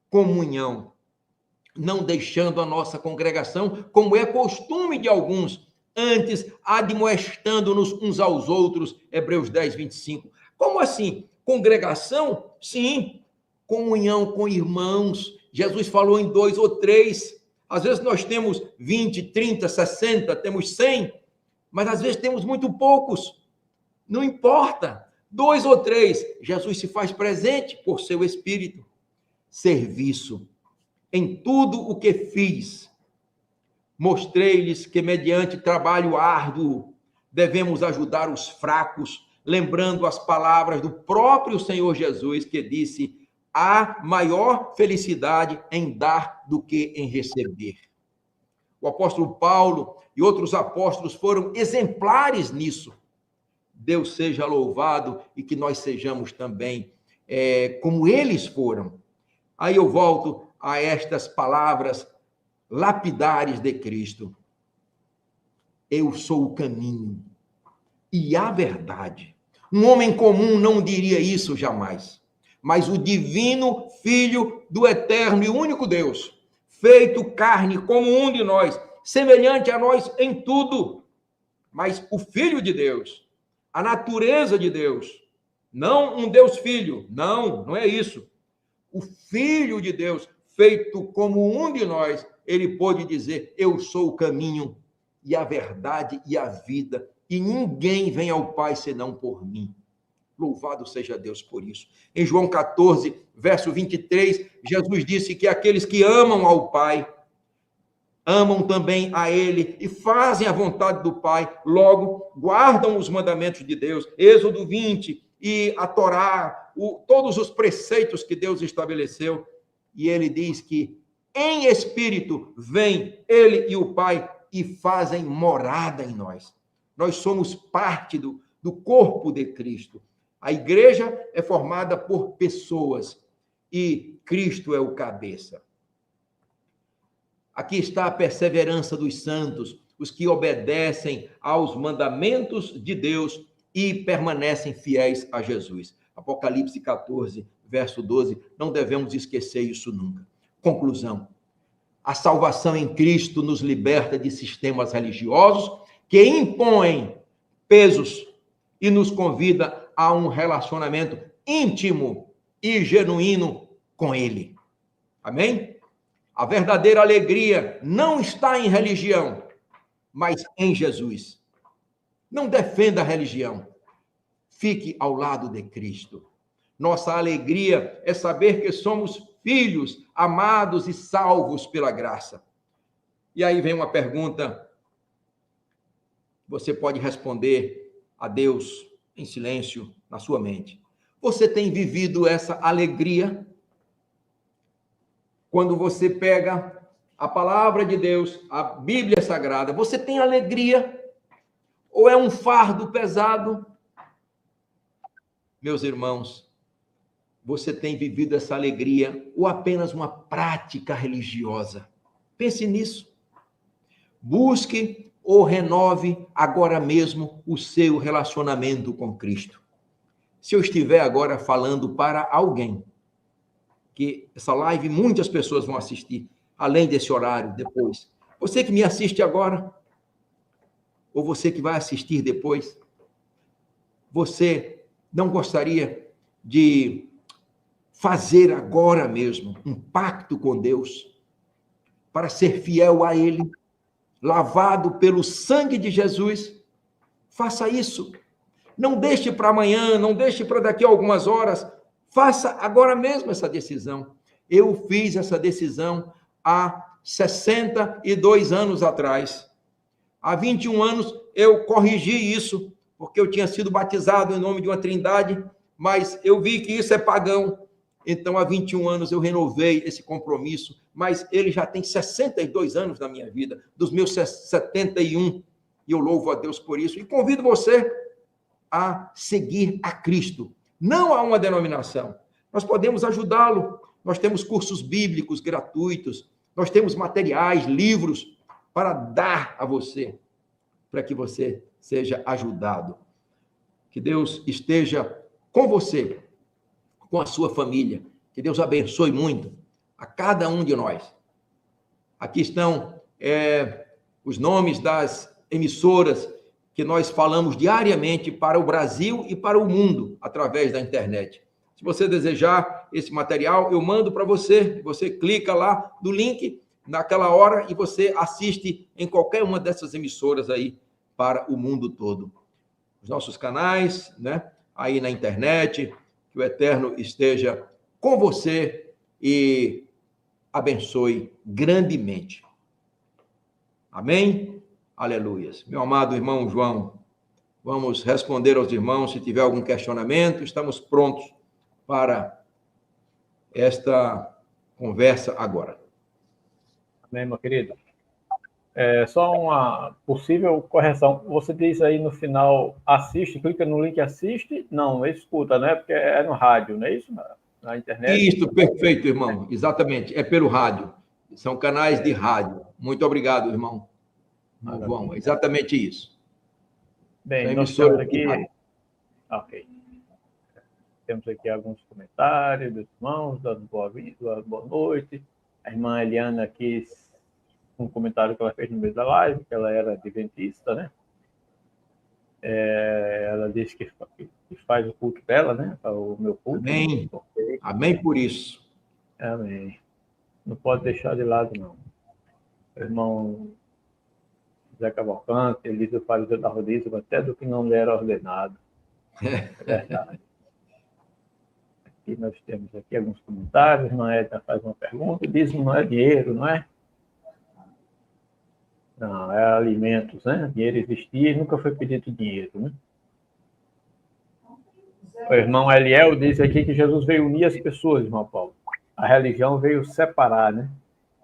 Comunhão. Não deixando a nossa congregação, como é costume de alguns, antes admoestando-nos uns aos outros, Hebreus 10:25. Como assim? Congregação? Sim. Comunhão com irmãos. Jesus falou em 2 ou 3. Às vezes nós temos 20, 30, 60, temos 100, mas às vezes temos muito poucos. Não importa. 2 ou 3, Jesus se faz presente por seu Espírito. Serviço. Em tudo o que fiz, mostrei-lhes que, mediante trabalho árduo, devemos ajudar os fracos, lembrando as palavras do próprio Senhor Jesus, que disse: há maior felicidade em dar do que em receber. O apóstolo Paulo e outros apóstolos foram exemplares nisso. Deus seja louvado e que nós sejamos também como eles foram. Aí eu volto a estas palavras lapidares de Cristo. Eu sou o caminho e a verdade. Um homem comum não diria isso jamais, mas o divino Filho do eterno e único Deus, feito carne como um de nós, semelhante a nós em tudo, mas o Filho de Deus, a natureza de Deus, não um Deus Filho, não é isso. O Filho de Deus, feito como um de nós, ele pôde dizer: eu sou o caminho e a verdade e a vida, e ninguém vem ao Pai senão por mim. Louvado seja Deus por isso. Em João 14, verso 23, Jesus disse que aqueles que amam ao Pai, amam também a Ele e fazem a vontade do Pai, logo guardam os mandamentos de Deus. Êxodo 20 e a Torá, todos os preceitos que Deus estabeleceu. E ele diz que em espírito vem ele e o Pai e fazem morada em nós. Nós somos parte do corpo de Cristo. A igreja é formada por pessoas e Cristo é o cabeça. Aqui está a perseverança dos santos, os que obedecem aos mandamentos de Deus e permanecem fiéis a Jesus. Apocalipse 14, verso 12, não devemos esquecer isso nunca. Conclusão. A salvação em Cristo nos liberta de sistemas religiosos que impõem pesos e nos convida a um relacionamento íntimo e genuíno com Ele. Amém? A verdadeira alegria não está em religião, mas em Jesus. Não defenda a religião. Fique ao lado de Cristo. Nossa alegria é saber que somos filhos, amados e salvos pela graça. E aí vem uma pergunta. Você pode responder a Deus em silêncio na sua mente. Você tem vivido essa alegria? Quando você pega a palavra de Deus, a Bíblia Sagrada, você tem alegria? Ou é um fardo pesado? Meus irmãos, você tem vivido essa alegria ou apenas uma prática religiosa? Pense nisso. Busque ou renove agora mesmo o seu relacionamento com Cristo. Se eu estiver agora falando para alguém, que essa live muitas pessoas vão assistir, além desse horário, depois. Você que me assiste agora, ou você que vai assistir depois, você não gostaria de fazer agora mesmo um pacto com Deus, para ser fiel a Ele, lavado pelo sangue de Jesus, faça isso. Não deixe para amanhã, não deixe para daqui a algumas horas. Faça agora mesmo essa decisão. Eu fiz essa decisão há 62 anos atrás. Há 21 anos eu corrigi isso, porque eu tinha sido batizado em nome de uma trindade, mas eu vi que isso é pagão. Então, há 21 anos eu renovei esse compromisso, mas ele já tem 62 anos na minha vida, dos meus 71, e eu louvo a Deus por isso. E convido você a seguir a Cristo, não a uma denominação. Nós podemos ajudá-lo, nós temos cursos bíblicos gratuitos, nós temos materiais, livros para dar a você, para que você seja ajudado. Que Deus esteja com você, com a sua família. Que Deus abençoe muito a cada um de nós. Aqui estão os nomes das emissoras que nós falamos diariamente para o Brasil e para o mundo, através da internet. Se você desejar esse material, eu mando para você. Você clica lá no link, naquela hora, e você assiste em qualquer uma dessas emissoras aí para o mundo todo. Os nossos canais, né? Aí na internet. Que o Eterno esteja com você e abençoe grandemente. Amém? Aleluias. Meu amado irmão João, vamos responder aos irmãos se tiver algum questionamento. Estamos prontos para esta conversa agora. Amém, meu querido. Só uma possível correção. Você diz aí no final, assiste, clica no link assiste? Não, escuta, né? Porque é no rádio, não é isso? Na internet. Isso, perfeito, irmão. Exatamente, é pelo rádio. São canais de rádio. Muito obrigado, irmão. João, exatamente isso. Bem, nós temos aqui... Ok. Temos aqui alguns comentários dos irmãos, dando boa noite. A irmã Eliana aqui, um comentário que ela fez no meio da live, que ela era adventista, né? Ela disse que faz o culto dela, né? O meu culto. Amém. Amém por isso. Amém. Não pode deixar de lado, não. O irmão Zé Cavalcante, ele diz o fariseu da rodízio, até do que não lhe era ordenado. É verdade. Aqui nós temos aqui alguns comentários. A irmã Edna faz uma pergunta. Dízimo não é dinheiro, não é? Não, é alimentos, né? Dinheiro existia e nunca foi pedido dinheiro, né? O irmão Eliel diz aqui que Jesus veio unir as pessoas, irmão Paulo. A religião veio separar, né?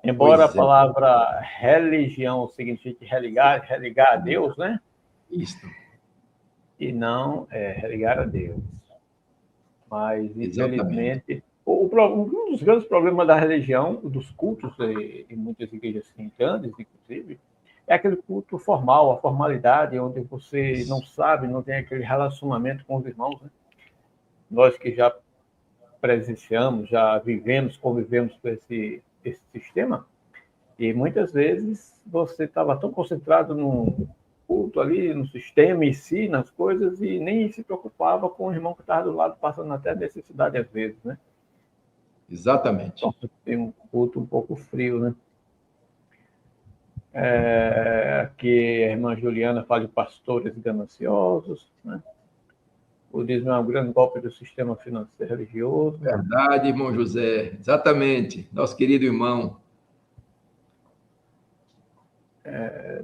Embora a palavra religião signifique religar a Deus, né? Isso. E não religar a Deus. Mas, infelizmente, um dos grandes problemas da religião, dos cultos, em muitas igrejas grandes, inclusive, é aquele culto formal, a formalidade, onde você não sabe, não tem aquele relacionamento com os irmãos, né? Nós que já presenciamos, já vivemos, convivemos com esse sistema, e muitas vezes você estava tão concentrado no culto ali, no sistema em si, nas coisas, e nem se preocupava com o irmão que estava do lado, passando até necessidade às vezes, né? Exatamente. Então, tem um culto um pouco frio, né? Aqui a irmã Juliana fala de pastores gananciosos, né? O dízimo é um grande golpe do sistema financeiro religioso. Verdade, irmão José. Exatamente. Nosso querido irmão.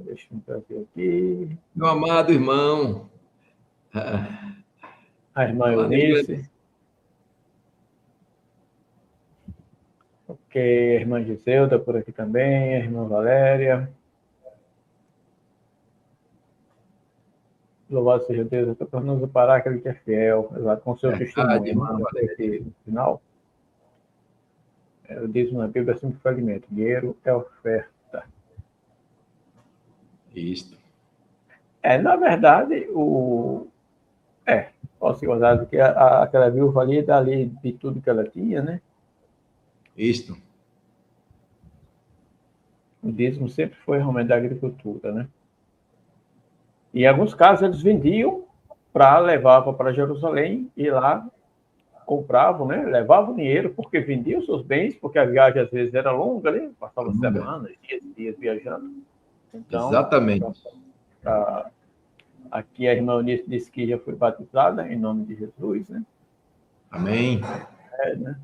Deixa eu trazer aqui. Meu amado irmão. A irmã Eunice. Ok, a irmã Giselda por aqui também, a irmã Valéria. Louvado seja Deus, eu estou tornando parar aquele que é fiel, exato, com o seu testemunho. Irmã Valéria. No final, eu disse na Bíblia assim que alimento, dinheiro é oferta. Isso. Na verdade, posso gozar que aquela viúva ali, dali de tudo que ela tinha, né? Isso. O dízimo sempre foi realmente da agricultura, né? E em alguns casos eles vendiam para levar para Jerusalém e lá compravam, né? Levavam dinheiro porque vendiam seus bens, porque a viagem às vezes era longa, né? Passava semanas, dias viajando. Então, exatamente. Aqui a irmã Eunice disse que já foi batizada em nome de Jesus, né? Amém. Né?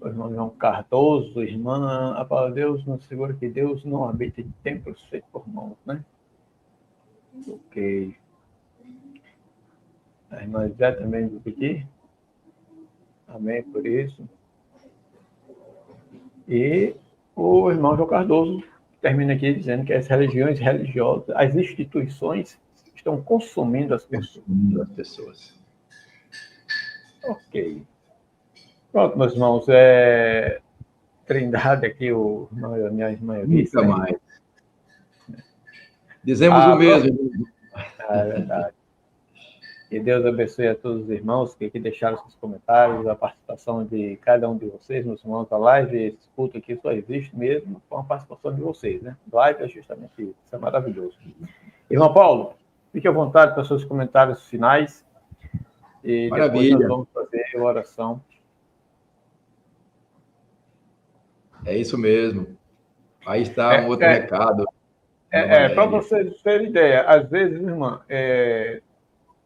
O irmão João Cardoso, irmã, a palavra de Deus nos segura que Deus não habita em templos feitos por mãos, né? Ok. A irmã Zé também vou pedir. Amém por isso. E o irmão João Cardoso termina aqui dizendo que as religiões religiosas, as instituições estão consumindo as pessoas. Ok. Pronto, meus irmãos, Trindade aqui, a minha irmã Eunice. Nunca mais. Dizemos o mesmo. É verdade. Que Deus abençoe a todos os irmãos que aqui deixaram seus comentários, a participação de cada um de vocês, meus irmãos. A live, esse culto aqui só existe mesmo com a participação de vocês, né? Live é justamente isso, isso é maravilhoso. Irmão Paulo, fique à vontade para seus comentários finais e Maravilha. depois nós vamos fazer a oração. É isso mesmo. Aí está um outro recado. Para vocês terem ideia, às vezes, irmã,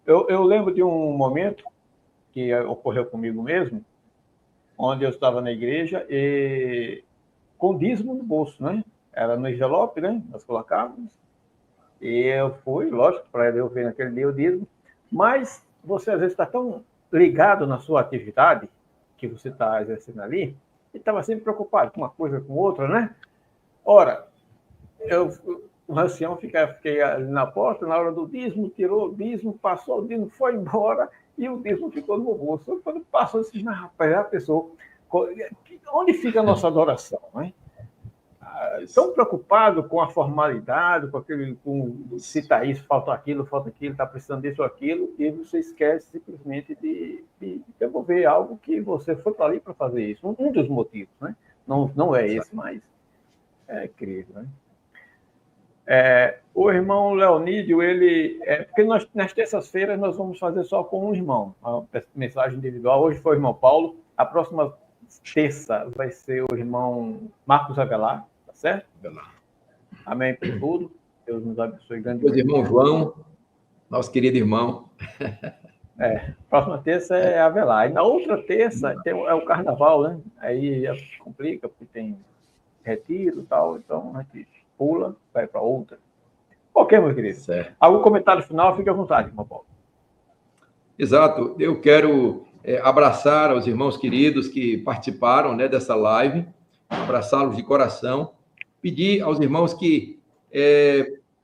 eu lembro de um momento que ocorreu comigo mesmo, onde eu estava na igreja e com dízimo no bolso, né? Era no envelope, né? Nós colocávamos. E eu fui, lógico, para eu ver naquele dia o dízimo. Mas você, às vezes, está tão ligado na sua atividade que você está exercendo ali, e estava sempre preocupado com uma coisa, com outra, né? Ora, o ancião fiquei ali na porta, na hora do dízimo, tirou o dízimo, passou o dízimo, foi embora, e o dízimo ficou no meu bolso. Quando passou, eu disse, mas rapaz, a pessoa, onde fica a nossa adoração, né? Tão preocupado com a formalidade, com se está isso, falta aquilo, está precisando disso ou aquilo, e você esquece simplesmente de devolver algo que você foi para ali para fazer isso. Um dos motivos, né? Não é esse, mas é incrível, né? O irmão Leonídio, porque nas terças-feiras nós vamos fazer só com um irmão, a mensagem individual. Hoje foi o irmão Paulo, a próxima terça vai ser o irmão Marcos Avelar, tá certo? Avelar. Amém por tudo. Deus nos abençoe grande. Deus, irmão João, nosso querido irmão. Próxima terça é Avelar. E na outra terça é o carnaval, né? Aí complica, porque tem retiro e tal, então a gente pula, vai para outra. Ok, meu querido. Certo. Algum comentário final? Fique à vontade, irmão Paulo. Exato. Eu quero abraçar os irmãos queridos que participaram, né, dessa live, abraçá-los de coração, pedir aos irmãos que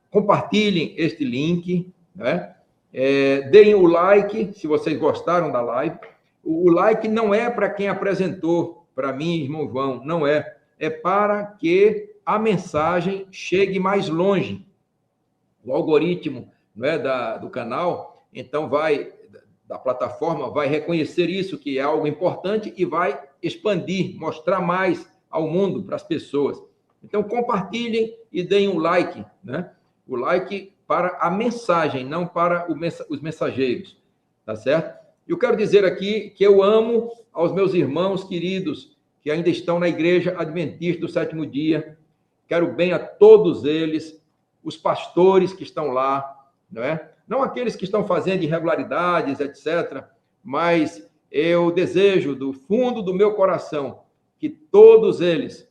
compartilhem este link, né? Deem o like, se vocês gostaram da live. O like não é para quem apresentou, para mim, irmão João, não é. É para que a mensagem chegue mais longe. O algoritmo, né, do canal, então da plataforma, vai reconhecer isso, que é algo importante, e vai expandir, mostrar mais ao mundo, para as pessoas. Então, compartilhem e deem um like, né? O like para a mensagem, não para os mensageiros, tá certo? Eu quero dizer aqui que eu amo aos meus irmãos queridos que ainda estão na Igreja Adventista do Sétimo Dia. Quero bem a todos eles, os pastores que estão lá, não é? Não aqueles que estão fazendo irregularidades, etc., mas eu desejo do fundo do meu coração que todos eles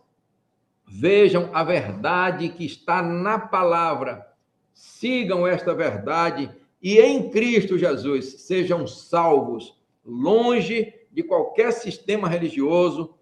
vejam a verdade que está na palavra, sigam esta verdade e em Cristo Jesus sejam salvos, longe de qualquer sistema religioso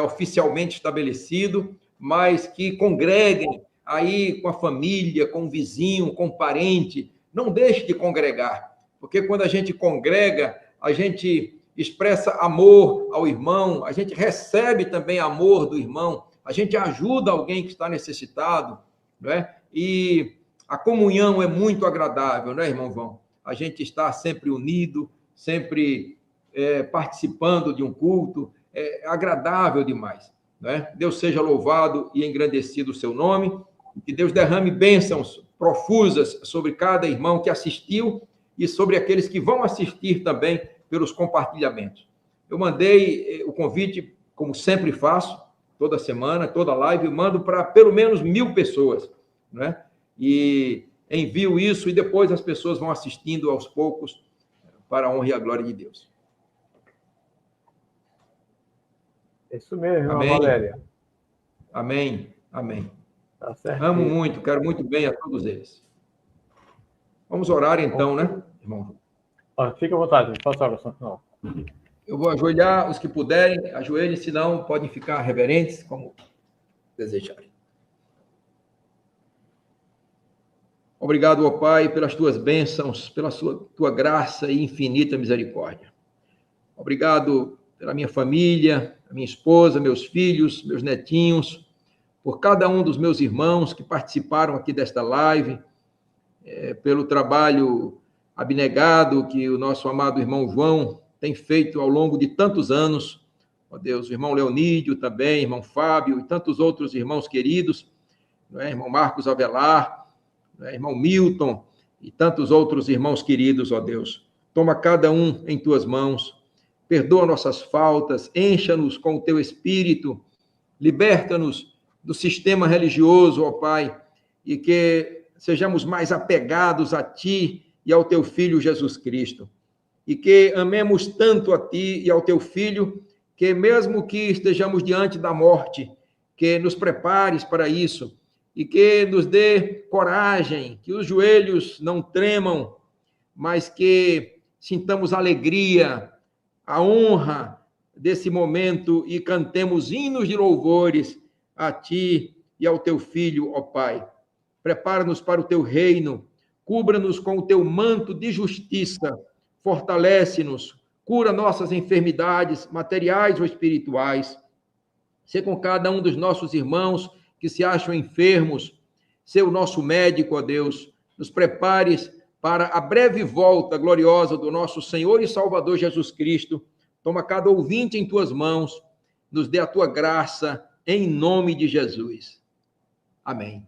oficialmente estabelecido, mas que congreguem aí com a família, com o vizinho, com o parente. Não deixe de congregar, porque quando a gente congrega, a gente expressa amor ao irmão, a gente recebe também amor do irmão, a gente ajuda alguém que está necessitado, não é? E a comunhão é muito agradável, não é, irmão João? A gente está sempre unido, sempre participando de um culto, é agradável demais, não é? Deus seja louvado e engrandecido o seu nome, que Deus derrame bênçãos profusas sobre cada irmão que assistiu e sobre aqueles que vão assistir também pelos compartilhamentos. eu mandei o convite, como sempre faço, toda semana, toda live, eu mando para pelo menos 1.000 pessoas, né? E envio isso e depois as pessoas vão assistindo aos poucos para a honra e a glória de Deus. Isso mesmo, irmã Amém. Valéria. Amém. Amém. Tá certo. Amo muito, quero muito bem a todos eles. Vamos orar então, né, irmão? Fica à vontade, faça a oração final. Eu vou ajoelhar, os que puderem, ajoelhem, se não, podem ficar reverentes, como desejarem. Obrigado, ó Pai, pelas tuas bênçãos, pela tua graça e infinita misericórdia. Obrigado pela minha família, a minha esposa, meus filhos, meus netinhos, por cada um dos meus irmãos que participaram aqui desta live, pelo trabalho abnegado que o nosso amado irmão João tem feito ao longo de tantos anos. Ó Deus, o irmão Leonídio também, irmão Fábio e tantos outros irmãos queridos, não é? Irmão Marcos Avelar, não é? Irmão Milton e tantos outros irmãos queridos, ó Deus. Toma cada um em tuas mãos, perdoa nossas faltas, encha-nos com o teu espírito, liberta-nos do sistema religioso, ó Pai, e que sejamos mais apegados a Ti e ao Teu Filho Jesus Cristo. E que amemos tanto a Ti e ao Teu Filho, que mesmo que estejamos diante da morte, que nos prepares para isso, e que nos dê coragem, que os joelhos não tremam, mas que sintamos alegria, a honra desse momento e cantemos hinos de louvores a Ti e ao Teu Filho, ó Pai. Prepara-nos para o Teu reino, cubra-nos com o Teu manto de justiça, fortalece-nos, cura nossas enfermidades, materiais ou espirituais. Sê com cada um dos nossos irmãos que se acham enfermos, sê o nosso médico, ó Deus, nos prepares para a breve volta gloriosa do nosso Senhor e Salvador Jesus Cristo. Toma cada ouvinte em Tuas mãos, nos dê a Tua graça, em nome de Jesus. Amém.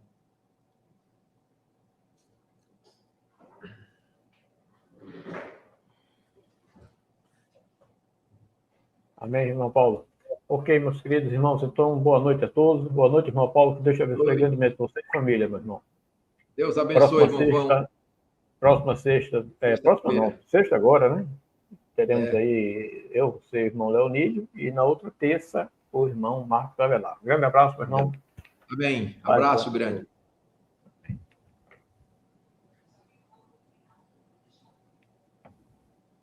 Amém, irmão Paulo. Ok, meus queridos irmãos, então, boa noite a todos. Boa noite, irmão Paulo, que Deus te abençoe grandemente você e família, meu irmão. Deus abençoe, irmão. Próxima sexta, próxima não, sexta agora, né? Teremos aí eu, seu irmão Leonídio, e na outra terça, o irmão Marcos Avelar. Grande abraço, meu irmão. Amém. Abraço grande.